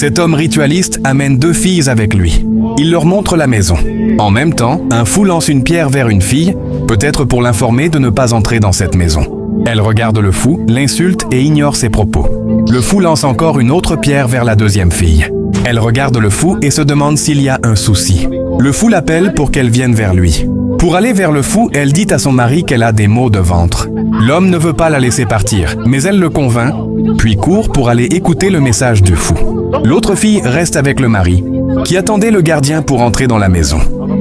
Cet homme ritualiste amène 2 filles avec lui. Il leur montre la maison. En même temps, un fou lance une pierre vers une fille, peut-être pour l'informer de ne pas entrer dans cette maison. Elle regarde le fou, l'insulte et ignore ses propos. Le fou lance encore une autre pierre vers la 2e fille. Elle regarde le fou et se demande s'il y a un souci. Le fou l'appelle pour qu'elle vienne vers lui. Pour aller vers le fou, elle dit à son mari qu'elle a des maux de ventre. L'homme ne veut pas la laisser partir, mais elle le convainc, puis court pour aller écouter le message du fou. L'autre fille reste avec le mari, qui attendait le gardien pour entrer dans la maison.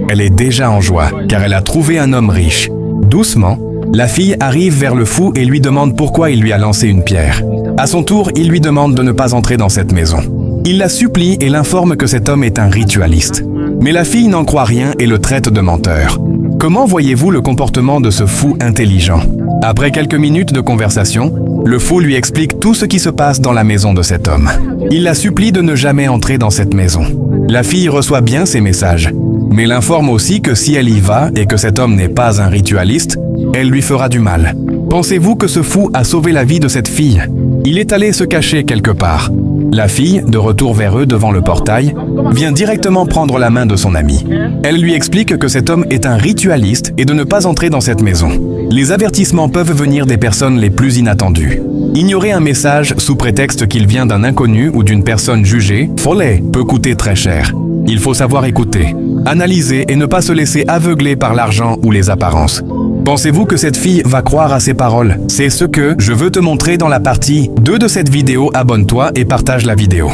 Elle est déjà en joie, car elle a trouvé un homme riche. Doucement, la fille arrive vers le fou et lui demande pourquoi il lui a lancé une pierre. À son tour, il lui demande de ne pas entrer dans cette maison. Il la supplie et l'informe que cet homme est un ritualiste. Mais la fille n'en croit rien et le traite de menteur. Comment voyez-vous le comportement de ce fou intelligent? Après quelques minutes de conversation, le fou lui explique tout ce qui se passe dans la maison de cet homme. Il la supplie de ne jamais entrer dans cette maison. La fille reçoit bien ces messages, mais l'informe aussi que si elle y va et que cet homme n'est pas un ritualiste, elle lui fera du mal. Pensez-vous que ce fou a sauvé la vie de cette fille? Il est allé se cacher quelque part. La fille, de retour vers eux devant le portail, vient directement prendre la main de son ami. Elle lui explique que cet homme est un ritualiste et de ne pas entrer dans cette maison. Les avertissements peuvent venir des personnes les plus inattendues. Ignorer un message sous prétexte qu'il vient d'un inconnu ou d'une personne jugée, folle, peut coûter très cher. Il faut savoir écouter, analyser et ne pas se laisser aveugler par l'argent ou les apparences. Pensez-vous que cette fille va croire à ces paroles? C'est ce que je veux te montrer dans la partie 2 de cette vidéo. Abonne-toi et partage la vidéo.